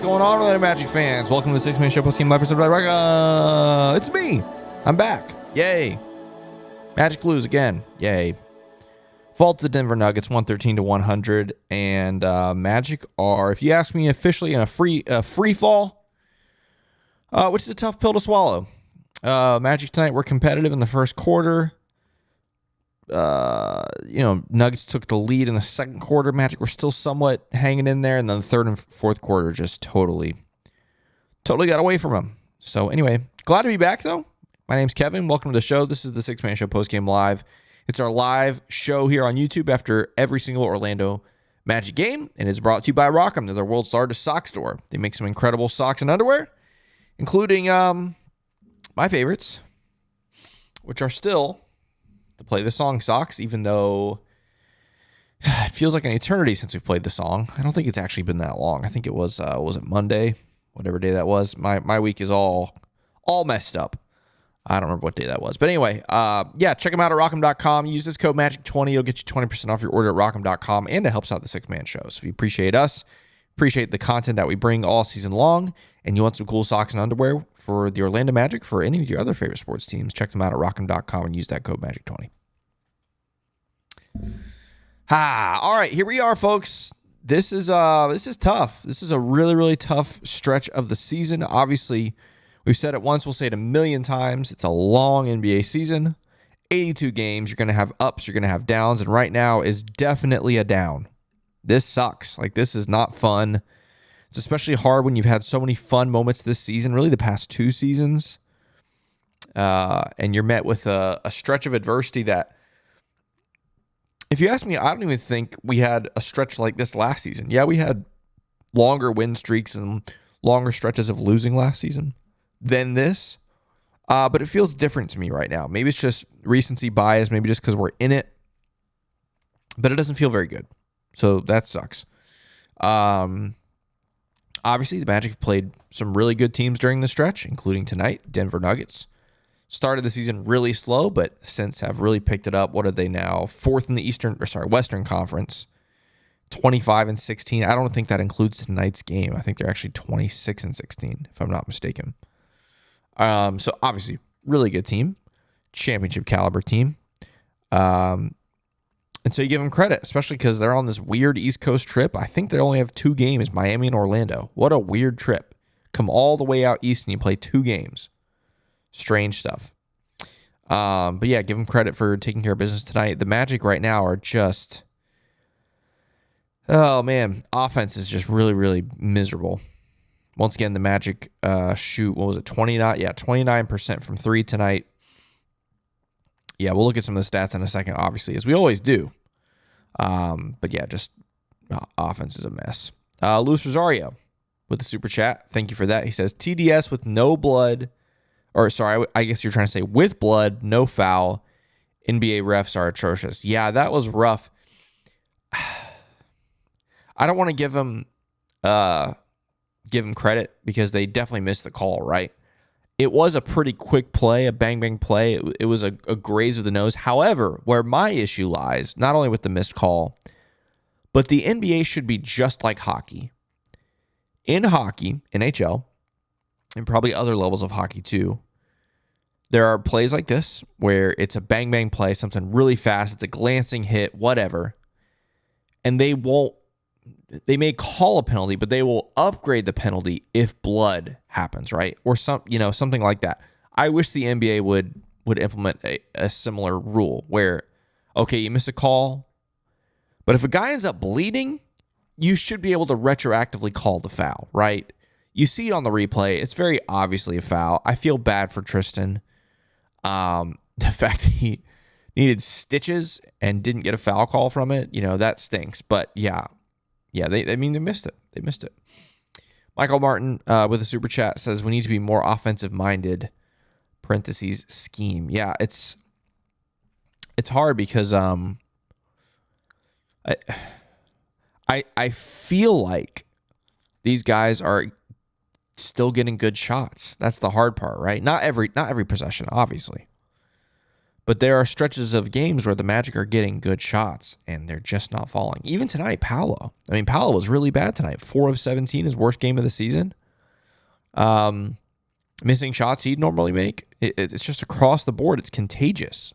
What's going on, Orlando Magic fans? Welcome to the Six-Man Show Postgame Live episode of It's me. I'm back. Yay. Magic lose again. Yay. Fall to the Denver Nuggets, 113-100. And Magic are, if you ask me, officially in a free fall, which is a tough pill to swallow. Magic tonight were competitive in the first quarter. Nuggets took the lead in the second quarter. Magic were still somewhat hanging in there, and then the third and fourth quarter just totally got away from them. So anyway, glad to be back though. My name's Kevin. Welcome to the show. This is the Six-Man Show Postgame Live. It's our live show here on YouTube after every single Orlando Magic game, and it's brought to you by Rock'em. They're the world's largest sock store. They make some incredible socks and underwear, including my favorites, which are still to play the song socks, even though it feels like an eternity since we've played the song. I don't think it's actually been that long. I think it was it Monday, whatever day that was. My week is all messed up. I don't remember what day that was. But anyway, check them out at rock'em.com. Use this code MAGIC20. It'll get you 20% off your order at rock'em.com, and it helps out the Six-Man Show. So if you appreciate us, appreciate the content that we bring all season long, and you want some cool socks and underwear for the Orlando Magic, for any of your other favorite sports teams, check them out at rock'em.com and use that code MAGIC20. All right, here we are, folks. This is tough. This is a really, really tough stretch of the season. Obviously, we've said it once, we'll say it a million times. It's a long NBA season. 82 games. You're going to have ups, you're going to have downs, and right now is definitely a down. This sucks. Like, this is not fun. It's especially hard when you've had so many fun moments this season, really the past two seasons. And you're met with a stretch of adversity that, if you ask me, I don't even think we had a stretch like this last season. Yeah, we had longer win streaks and longer stretches of losing last season than this. But it feels different to me right now. Maybe it's just recency bias, maybe just because we're in it. But it doesn't feel very good. So that sucks. Obviously, the Magic have played some really good teams during the stretch, including tonight, Denver Nuggets. Started the season really slow, but since have really picked it up. What are they now? Fourth in the Western Conference, 25-16. I don't think that includes tonight's game. I think they're actually 26-16, if I'm not mistaken. So obviously, really good team, championship caliber team. And so you give them credit, especially because they're on this weird East Coast trip. I think they only have two games, Miami and Orlando. What a weird trip. Come all the way out east and you play two games. Strange stuff. But yeah, give them credit for taking care of business tonight. The Magic right now are just, oh man, offense is just really, really miserable. Once again, the Magic shoot, 29% from three tonight. Yeah, we'll look at some of the stats in a second, obviously, as we always do. But yeah, just offense is a mess. Luis Rosario with the super chat. Thank you for that. He says, TDS with no blood, or sorry, I guess you're trying to say with blood, no foul. NBA refs are atrocious. Yeah, that was rough. I don't want to give him credit because they definitely missed the call, right? It was a pretty quick play, a bang-bang play. It was a graze of the nose. However, where my issue lies, not only with the missed call, but the NBA should be just like hockey. In hockey, NHL, and probably other levels of hockey too, there are plays like this where it's a bang-bang play, something really fast, it's a glancing hit, whatever, and they may call a penalty, but they will upgrade the penalty if blood happens, right? Or something like that. I wish the NBA would implement a similar rule where, okay, you miss a call, but if a guy ends up bleeding, you should be able to retroactively call the foul, right? You see it on the replay. It's very obviously a foul. I feel bad for Tristan. The fact that he needed stitches and didn't get a foul call from it, that stinks. But yeah, they missed it. They missed it. Michael Martin with a super chat says, we need to be more offensive-minded, parentheses, scheme. Yeah, it's hard because I feel like these guys are still getting good shots. That's the hard part, right? Not every possession, obviously. But there are stretches of games where the Magic are getting good shots, and they're just not falling. Even tonight, Paolo. I mean, Paolo was really bad tonight. 4 of 17, his worst game of the season. Missing shots he'd normally make. It's just across the board. It's contagious.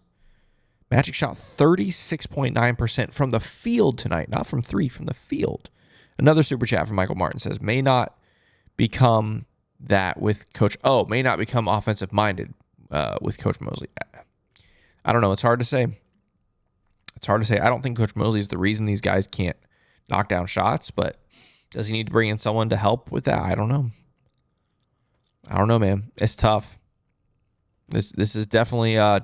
Magic shot 36.9% from the field tonight, not from three, from the field. Another super chat from Michael Martin says, may not become that with Coach. May not become offensive minded with Coach Mosley. I don't know. It's hard to say. I don't think Coach Mosley is the reason these guys can't knock down shots, but does he need to bring in someone to help with that? I don't know. Man. It's tough. This is definitely a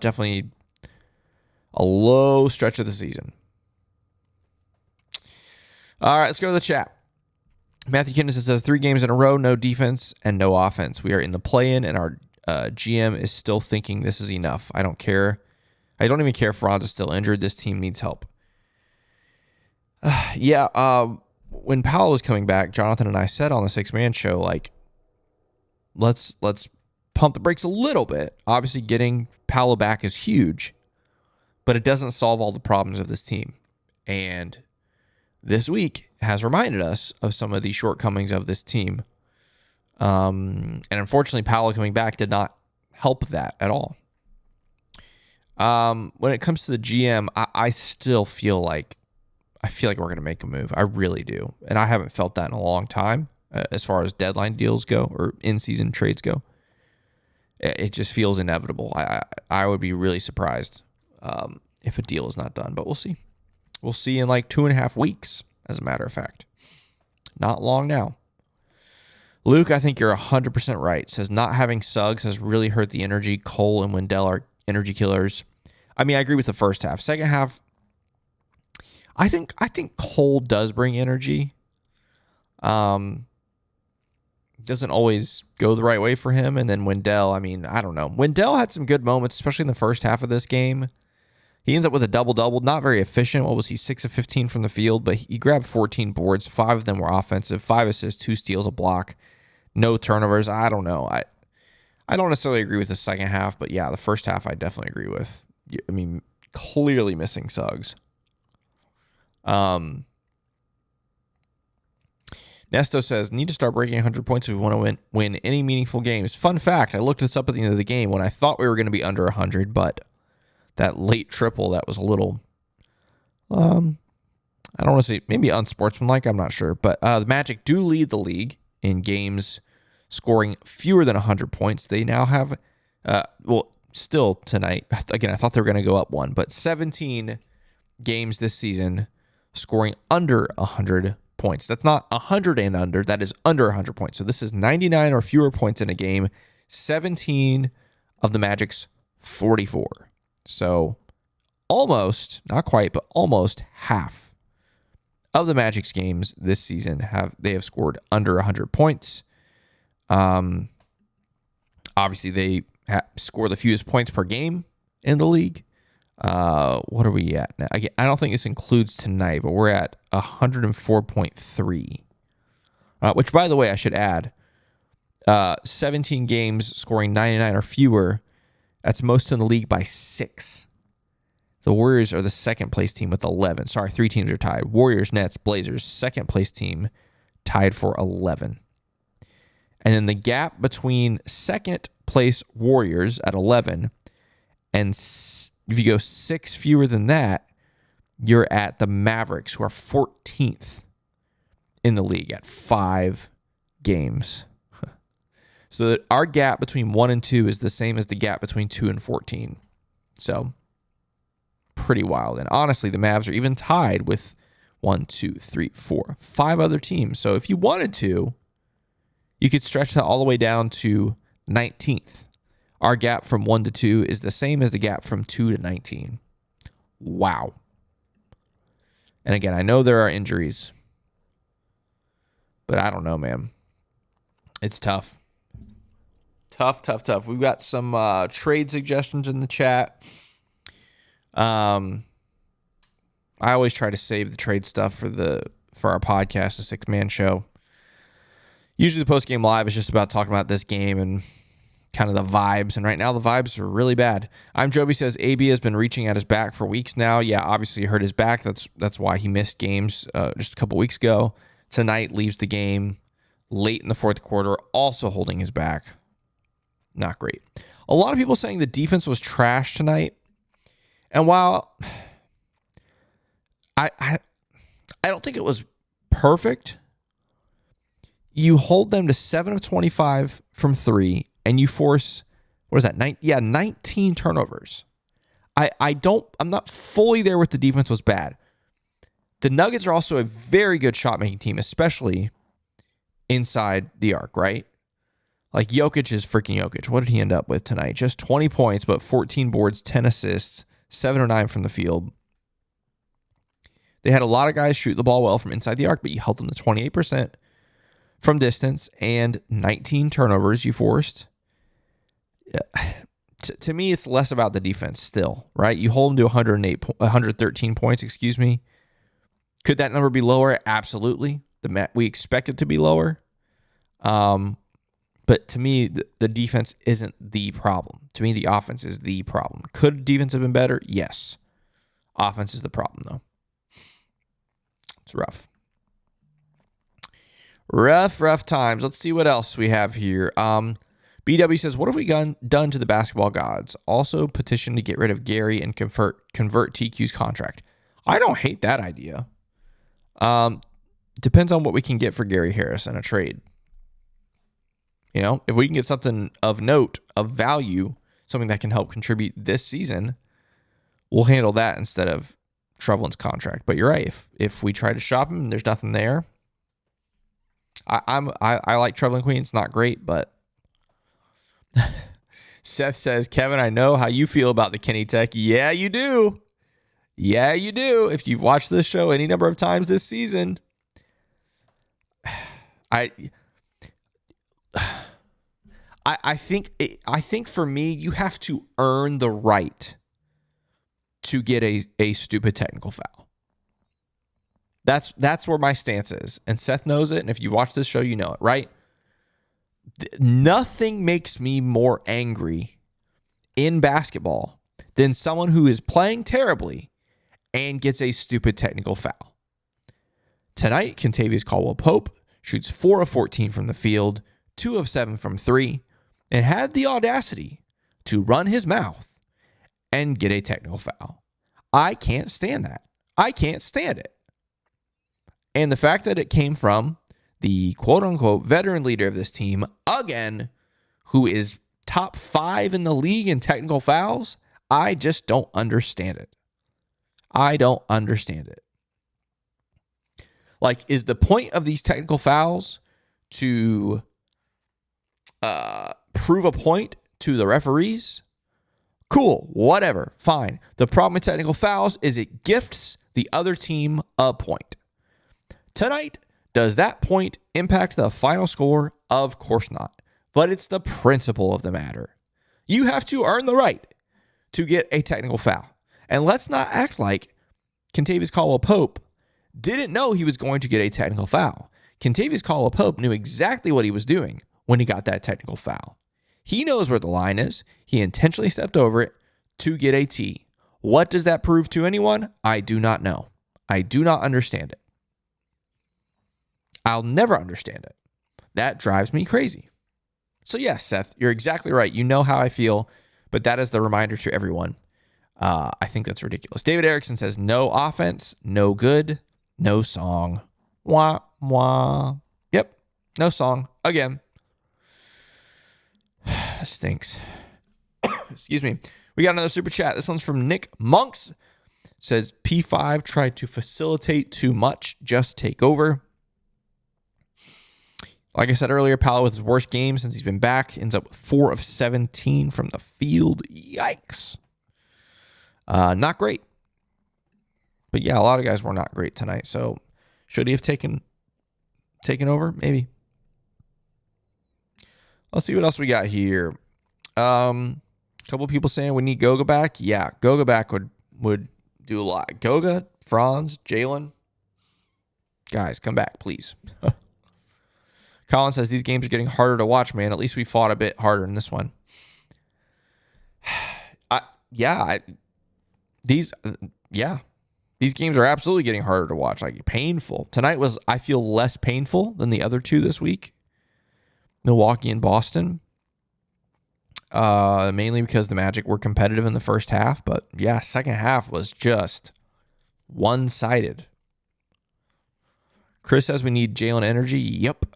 low stretch of the season. All right, let's go to the chat. Matthew Kinderson says 3 games in a row, no defense and no offense. We are in the play-in, and our GM is still thinking this is enough. I don't care. I don't even care if Franz is still injured. This team needs help. When Powell was coming back, Jonathan and I said on the 6-Man show, like, let's pump the brakes a little bit. Obviously, getting Powell back is huge, but it doesn't solve all the problems of this team. And this week has reminded us of some of the shortcomings of this team. And unfortunately, Powell coming back did not help that at all. When it comes to the GM, I still feel like we're going to make a move. I really do. And I haven't felt that in a long time as far as deadline deals go or in-season trades go. It just feels inevitable. I would be really surprised if a deal is not done, but we'll see. We'll see in like 2.5 weeks, as a matter of fact. Not long now. Luke, I think you're 100% right. Says not having Suggs has really hurt the energy. Cole and Wendell are energy killers. I mean, I agree with the first half. Second half, I think Cole does bring energy. Doesn't always go the right way for him. And then Wendell, I mean, I don't know. Wendell had some good moments, especially in the first half of this game. He ends up with a double-double. Not very efficient. What was he, 6 of 15 from the field? But he grabbed 14 boards. 5 of them were offensive. 5 assists, 2 steals, a block. No turnovers. I don't know. I don't necessarily agree with the second half, but yeah, the first half I definitely agree with. I mean, clearly missing Suggs. Nesto says, need to start breaking 100 points if we want to win any meaningful games. Fun fact, I looked this up at the end of the game when I thought we were going to be under 100, but that late triple, that was a little, I don't want to say, maybe unsportsmanlike, I'm not sure. But the Magic do lead the league in games scoring fewer than 100 points. They now have, still tonight, again, I thought they were going to go up 1, but 17 games this season scoring under 100 points. That's not 100 and under, that is under 100 points. So this is 99 or fewer points in a game, 17 of the Magic's 44. So almost, not quite, but almost half of the Magic's games this season have scored under 100 points. Obviously, they score the fewest points per game in the league. What are we at now? Again, I don't think this includes tonight, but we're at 104.3. Which, by the way, I should add, 17 games scoring 99 or fewer. That's most in the league by 6. The Warriors are the second place team with 11. Sorry, 3 teams are tied. Warriors, Nets, Blazers, second place team tied for 11. And then the gap between second place Warriors at 11 and if you go 6 fewer than that, you're at the Mavericks, who are 14th in the league at 5 games. So that our gap between 1 and 2 is the same as the gap between 2 and 14. So pretty wild. And honestly, the Mavs are even tied with 1, 2, 3, 4, 5 other teams. So if you wanted to, you could stretch that all the way down to 19th. Our gap from 1 to 2 is the same as the gap from 2 to 19. Wow. And again, I know there are injuries, but I don't know, man. It's tough. Tough. We've got some trade suggestions in the chat. I always try to save the trade stuff for our podcast, the 6-Man show. Usually the post-game live is just about talking about this game and kind of the vibes. And right now the vibes are really bad. I'm Jovi says AB has been reaching at his back for weeks now. Yeah, obviously he hurt his back. That's why he missed games just a couple weeks ago. Tonight leaves the game late in the fourth quarter, also holding his back. Not great. A lot of people saying the defense was trash tonight. And while I don't think it was perfect, you hold them to 7 of 25 from 3, and you force, 19 turnovers. I'm not fully there with the defense was bad. The Nuggets are also a very good shot-making team, especially inside the arc, right? Like Jokic is freaking Jokic. What did he end up with tonight? Just 20 points, but 14 boards, 10 assists, 7 or 9 from the field. They had a lot of guys shoot the ball well from inside the arc, but you held them to 28% from distance and 19 turnovers you forced. Yeah. To me, it's less about the defense still, right? You hold them to 113 points, excuse me. Could that number be lower? Absolutely. We expect it to be lower. But to me, the defense isn't the problem. To me, the offense is the problem. Could defense have been better? Yes. Offense is the problem, though. It's rough. Rough times. Let's see what else we have here. BW says, what have we done to the basketball gods? Also petition to get rid of Gary and convert TQ's contract. I don't hate that idea. Depends on what we can get for Gary Harris in a trade. You know, if we can get something of note, of value, something that can help contribute this season, we'll handle that instead of Trevlin's contract. But you're right. If we try to shop him and there's nothing there, I like Trevlin Queen. It's not great, but Seth says, Kevin, I know how you feel about the Kenny Tech. Yeah, you do. Yeah, you do. If you've watched this show any number of times this season, I think for me, you have to earn the right to get a stupid technical foul. That's where my stance is. And Seth knows it. And if you watch this show, you know it, right? Nothing makes me more angry in basketball than someone who is playing terribly and gets a stupid technical foul. Tonight, Kentavious Caldwell-Pope shoots 4 of 14 from the field, 2 of 7 from 3, and had the audacity to run his mouth and get a technical foul. I can't stand that. I can't stand it. And the fact that it came from the quote-unquote veteran leader of this team, again, who is top 5 in the league in technical fouls, I just don't understand it. I don't understand it. Like, is the point of these technical fouls to prove a point to the referees? Cool, whatever, fine. The problem with technical fouls is it gifts the other team a point. Tonight, does that point impact the final score? Of course not. But it's the principle of the matter. You have to earn the right to get a technical foul. And let's not act like Kentavious Caldwell-Pope didn't know he was going to get a technical foul. Kentavious Caldwell-Pope knew exactly what he was doing when he got that technical foul. He knows where the line is. He intentionally stepped over it to get a T. What does that prove to anyone? I do not know. I do not understand it. I'll never understand it. That drives me crazy. So yes, Seth, you're exactly right. You know how I feel, but that is the reminder to everyone. I think that's ridiculous. David Erickson says, no offense, no good, no song. Wah, wah. Yep, no song. Again. Stinks. Excuse me. We got another super chat. This one's from Nick Monks. Says, P5 tried to facilitate too much. Just take over. Like I said earlier, Paolo with his worst game since he's been back. Ends up with 4 of 17 from the field. Yikes. Not great. But yeah, a lot of guys were not great tonight. So should he have taken over? Maybe. Let's see what else we got here. A couple people saying we need Goga back. Yeah, Goga back would do a lot. Goga, Franz, Jalen. Guys, come back, please. Colin says these games are getting harder to watch, man. At least we fought a bit harder in this one. These games are absolutely getting harder to watch. Like painful. Tonight was, I feel, less painful than the other two this week. Milwaukee and Boston. Mainly because the Magic were competitive in the first half, but yeah, second half was just one-sided. Chris says we need Jalen energy. Yep.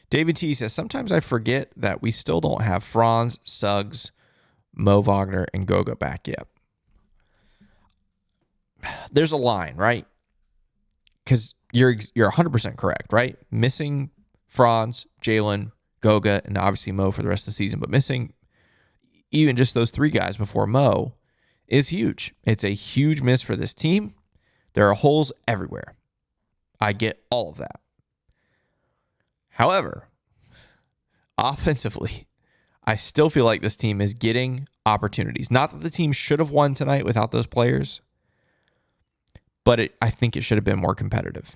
David T says, sometimes I forget that we still don't have Franz, Suggs, Mo Wagner, and Goga back yet. There's a line, right? Because you're 100% correct, right? Missing Franz, Jalen, Goga, and obviously Mo for the rest of the season, but missing even just those three guys before Mo is huge. It's a huge miss for this team. There are holes everywhere. I get all of that. However, offensively, I still feel like this team is getting opportunities. Not that the team should have won tonight without those players, but I think it should have been more competitive.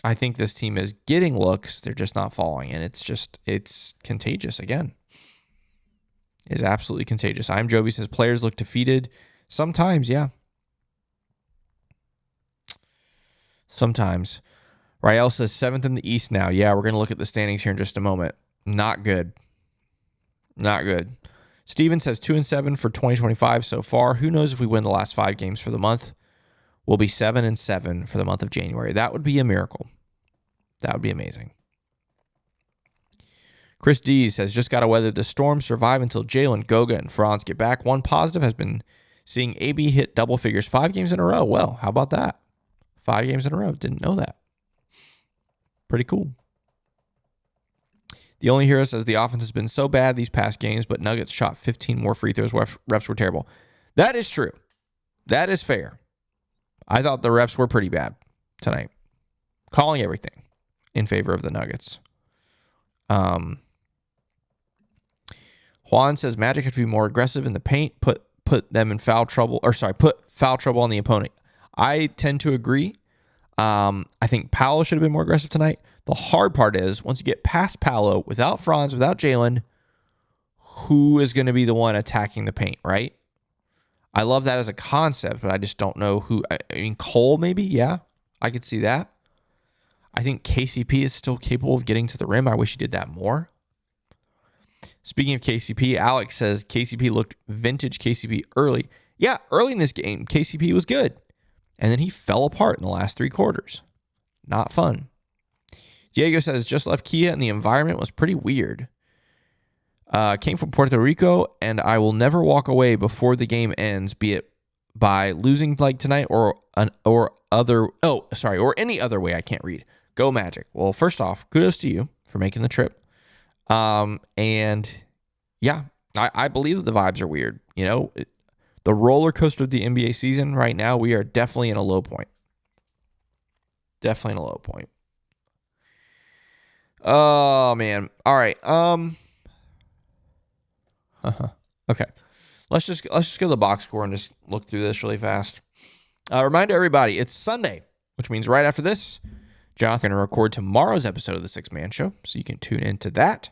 I think this team is getting looks. They're just not falling. And it's contagious again. It's absolutely contagious. I'm Jovi says players look defeated. Sometimes, yeah. Sometimes. Rael says 7th in the East now. Yeah, we're going to look at the standings here in just a moment. Not good. Not good. Steven says 2-7 for 2025 so far. Who knows if we win the last 5 games for the month? We'll be 7-7 for the month of January. That would be a miracle. That would be amazing. Chris D says, just got to weather the storm, survive until Jalen, Goga, and Franz get back. One positive has been seeing AB hit double figures 5 games in a row. Well, how about that? 5 games in a row. Didn't know that. Pretty cool. The only hero says the offense has been so bad these past games, but Nuggets shot 15 more free throws. Refs were terrible. That is true. That is fair. I thought the refs were pretty bad tonight. Calling everything in favor of the Nuggets. Juan says Magic have to be more aggressive in the paint, put them in foul trouble, put foul trouble on the opponent. I tend to agree. I think Paolo should have been more aggressive tonight. The hard part is once you get past Paolo, without Franz, without Jalen, who is going to be the one attacking the paint, right? I love that as a concept, but I just don't know who. I mean, Cole maybe, yeah, I could see that. I think KCP is still capable of getting to the rim. I wish he did that more. Speaking of KCP, Alex says KCP looked vintage KCP early. Yeah, early in this game, KCP was good. And then he fell apart in the last 3 quarters. Not fun. Diego says, just left Kia and the environment was pretty weird. Came from Puerto Rico, and I will never walk away before the game ends, be it by losing like tonight or any other way I can't read. Go Magic. Well, first off, kudos to you for making the trip. And yeah, I believe that the vibes are weird. You know, the roller coaster of the NBA season right now, we are definitely in a low point. Definitely in a low point. Oh man. All right. Okay. Let's just go to the box score and just look through this really fast. Remind everybody, it's Sunday, which means right after this, Jonathan will record tomorrow's episode of the Six Man Show, so you can tune into that.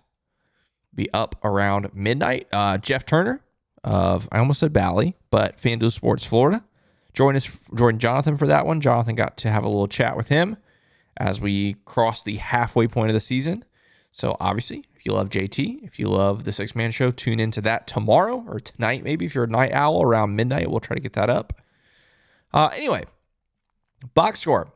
Be up around midnight. Jeff Turner of, I almost said Bally, but FanDuel Sports Florida. Join Jonathan for that one. Jonathan got to have a little chat with him as we cross the halfway point of the season. So obviously, if you love JT, if you love the Six Man Show, tune into that tomorrow or tonight. Maybe if you're a night owl around midnight, we'll try to get that up. Anyway, box score.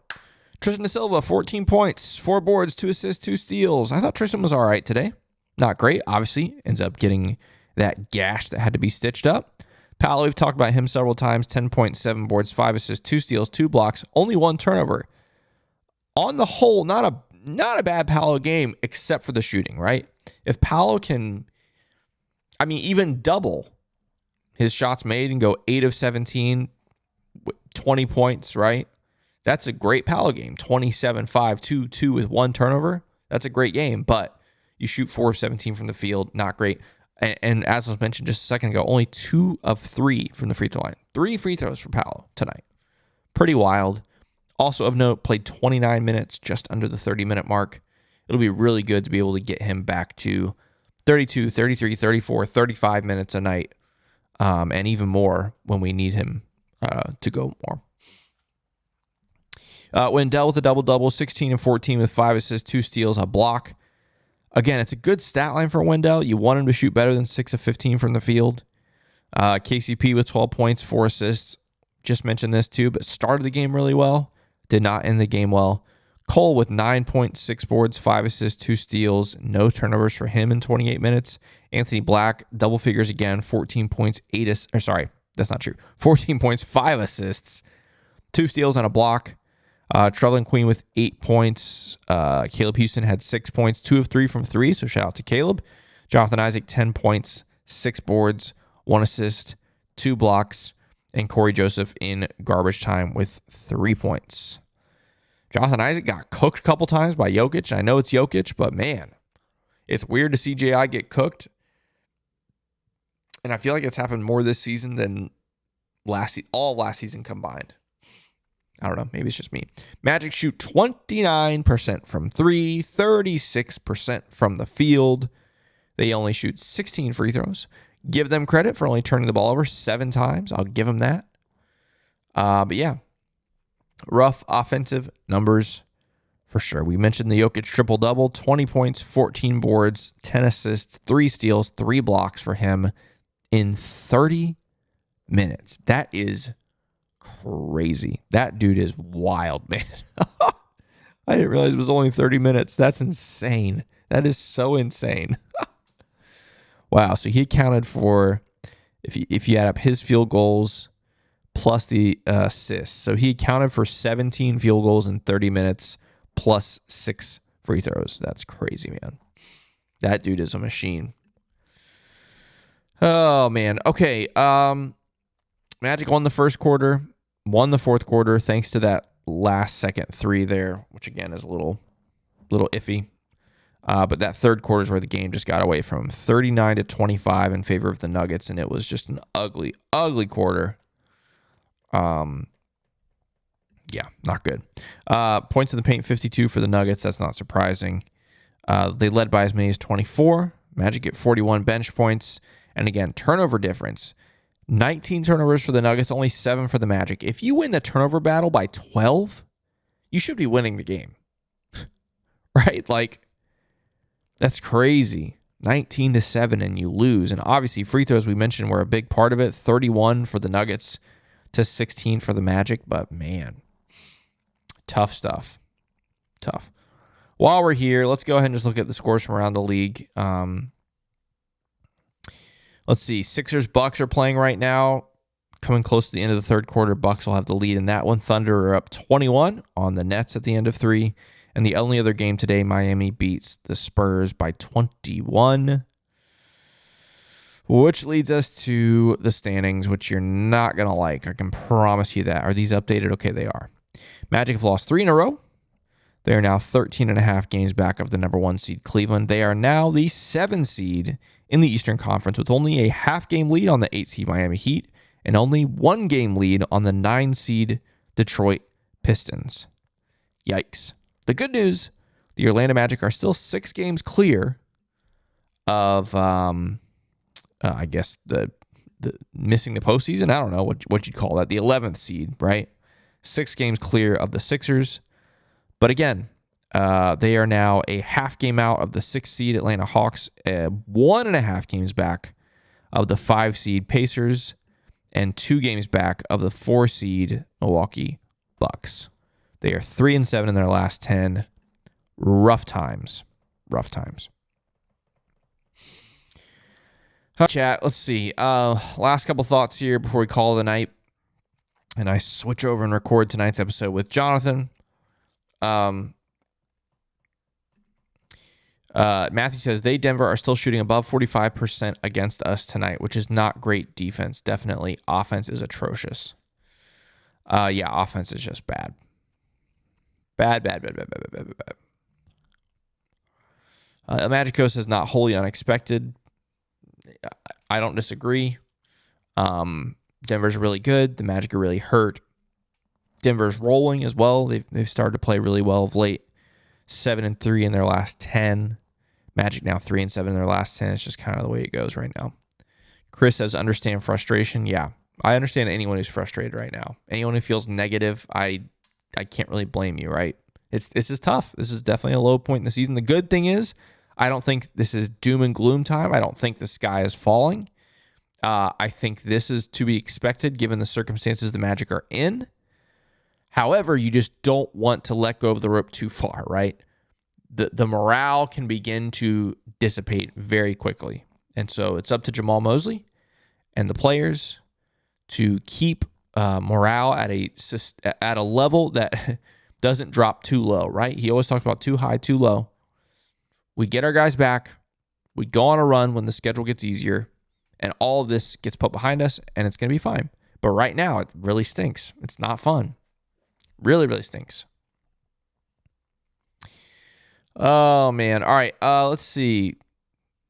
Tristan da Silva, 14 points, 4 boards, 2 assists, 2 steals. I thought Tristan was all right today. Not great, obviously. Ends up getting that gash that had to be stitched up. Paolo, we've talked about him several times. 10.7 boards, 5 assists, 2 steals, 2 blocks, only 1 turnover. On the whole, not a bad Paolo game, except for the shooting, right? If Paolo can, even double his shots made and go 8 of 17, 20 points, right? That's a great Paolo game. 27, 5, 2, 2 with 1 turnover. That's a great game, but you shoot 4 of 17 from the field. Not great. And as was mentioned just a second ago, only 2 of 3 from the free throw line. 3 free throws for Paolo tonight. Pretty wild. Also of note, played 29 minutes, just under the 30-minute mark. It'll be really good to be able to get him back to 32, 33, 34, 35 minutes a night, and even more when we need him to go more. Wendell with a double-double, 16 and 14 with 5 assists, 2 steals, a block. Again, it's a good stat line for Wendell. You want him to shoot better than 6 of 15 from the field. KCP with 12 points, 4 assists. Just mentioned this too, but started the game really well. Did not end the game well. Cole with 9.6 boards, 5 assists, 2 steals. No turnovers for him in 28 minutes. Anthony Black, double figures again, 14 points, 14 points, 5 assists, 2 steals and a block. Trevelyan Queen with 8 points. Caleb Houston had 6 points, 2 of 3 from 3, so shout out to Caleb. Jonathan Isaac, 10 points, 6 boards, 1 assist, 2 blocks. And Corey Joseph in garbage time with 3 points. Jonathan Isaac got cooked a couple times by Jokic. I know it's Jokic, but man, it's weird to see J.I. get cooked. And I feel like it's happened more this season than all last season combined. I don't know. Maybe it's just me. Magic shoot 29% from 3, 36% from the field. They only shoot 16 free throws. Give them credit for only turning the ball over 7 times. I'll give them that. But yeah, rough offensive numbers for sure. We mentioned the Jokic triple-double, 20 points, 14 boards, 10 assists, 3 steals, 3 blocks for him in 30 minutes. That is crazy. That dude is wild, man. I didn't realize it was only 30 minutes. That's insane. That is so insane. Wow. So he accounted for, if you add up his field goals plus the assists. So he accounted for 17 field goals in 30 minutes plus 6 free throws. That's crazy, man. That dude is a machine. Oh, man. Okay. Magic won the first quarter, won the fourth quarter thanks to that last second 3 there, which again is a little iffy. But that third quarter is where the game just got away from 39-25 in favor of the Nuggets, and it was just an ugly, ugly quarter. Yeah, not good. Points in the paint, 52 for the Nuggets. That's not surprising. They led by as many as 24. Magic get 41 bench points. And again, turnover difference. 19 turnovers for the Nuggets, only 7 for the Magic. If you win the turnover battle by 12, you should be winning the game. Right? Like, that's crazy. 19-7 and you lose. And obviously free throws we mentioned were a big part of it. 31 for the Nuggets to 16 for the Magic. But man, tough stuff. Tough. While we're here, let's go ahead and just look at the scores from around the league. Let's see. Sixers Bucks are playing right now. Coming close to the end of the third quarter, Bucks will have the lead in that one. Thunder are up 21 on the Nets at the end of 3. And the only other game today, Miami beats the Spurs by 21, which leads us to the standings, which you're not going to like. I can promise you that. Are these updated? Okay, they are. Magic have lost 3 in a row. They are now 13.5 games back of the number 1 seed Cleveland. They are now the 7 seed in the Eastern Conference with only a half-game lead on the 8 seed Miami Heat and only 1 game lead on the 9 seed Detroit Pistons. Yikes. The good news, the Orlando Magic are still 6 games clear of, I guess, the missing the postseason. I don't know what you'd call that. The 11th seed, right? 6 games clear of the Sixers. But again, they are now a half game out of the 6th seed Atlanta Hawks, 1.5 games back of the 5 seed Pacers, and 2 games back of the 4 seed Milwaukee Bucks. They are 3-7 in their last 10. Rough times. Rough times. Chat, let's see. Last couple thoughts here before we call it a night. And I switch over and record tonight's episode with Jonathan. Matthew says, Denver are still shooting above 45% against us tonight, which is not great defense. Definitely offense is atrocious. Yeah, offense is just bad. Bad. Magico says not wholly unexpected. I don't disagree. Denver's really good. The Magic are really hurt. Denver's rolling as well. They've started to play really well of late. 7-3 in their last 10. Magic now 3-7 in their last 10. It's just kind of the way it goes right now. Chris says, understand frustration. Yeah, I understand anyone who's frustrated right now. Anyone who feels negative, I can't really blame you, right? This is tough. This is definitely a low point in the season. The good thing is, I don't think this is doom and gloom time. I don't think the sky is falling. I think this is to be expected given the circumstances the Magic are in. However, you just don't want to let go of the rope too far, right? The morale can begin to dissipate very quickly. And so it's up to Jamal Mosley and the players to keep morale at a level that doesn't drop too low, right? He always talks about too high, too low. We get our guys back. We go on a run when the schedule gets easier, and all of this gets put behind us, and it's going to be fine. But right now, it really stinks. It's not fun. Really, really stinks. Oh, man. All right, let's see.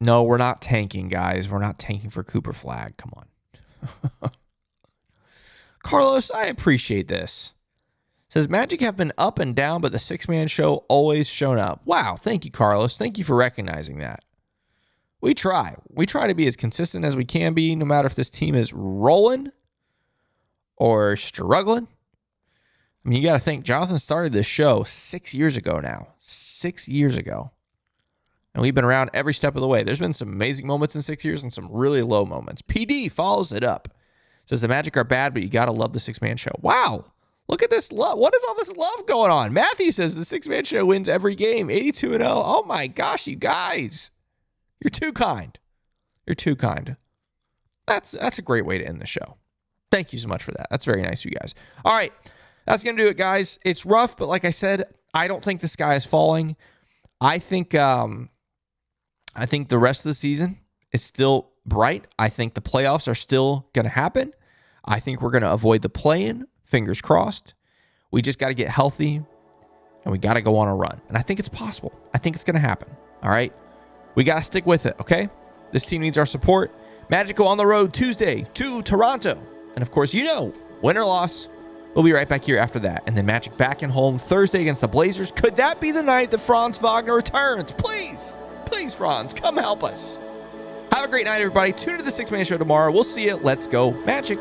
No, we're not tanking, guys. We're not tanking for Cooper Flag. Come on. Carlos, I appreciate this. Says, Magic have been up and down, but the six-man show always shown up. Wow, thank you, Carlos. Thank you for recognizing that. We try. We try to be as consistent as we can be, no matter if this team is rolling or struggling. I mean, you got to think, Jonathan started this show 6 years ago now. 6 years ago. And we've been around every step of the way. There's been some amazing moments in 6 years and some really low moments. PD follows it up. Says, the Magic are bad, but you got to love the six-man show. Wow. Look at this love. What is all this love going on? Matthew says the six-man show wins every game, 82-0. Oh, my gosh, you guys. You're too kind. You're too kind. That's a great way to end the show. Thank you so much for that. That's very nice of you guys. All right. That's going to do it, guys. It's rough, but like I said, I don't think the sky is falling. I think the rest of the season is still bright. I think the playoffs are still going to happen. I think we're going to avoid the play-in. Fingers crossed. We just got to get healthy, and we got to go on a run. And I think it's possible. I think it's going to happen. All right? We got to stick with it, okay? This team needs our support. Magic go on the road Tuesday to Toronto. And, of course, win or loss, we'll be right back here after that. And then Magic back and home Thursday against the Blazers. Could that be the night that Franz Wagner returns? Please, please, Franz, come help us. Have a great night, everybody. Tune into the Six Man Show tomorrow. We'll see you. Let's go Magic.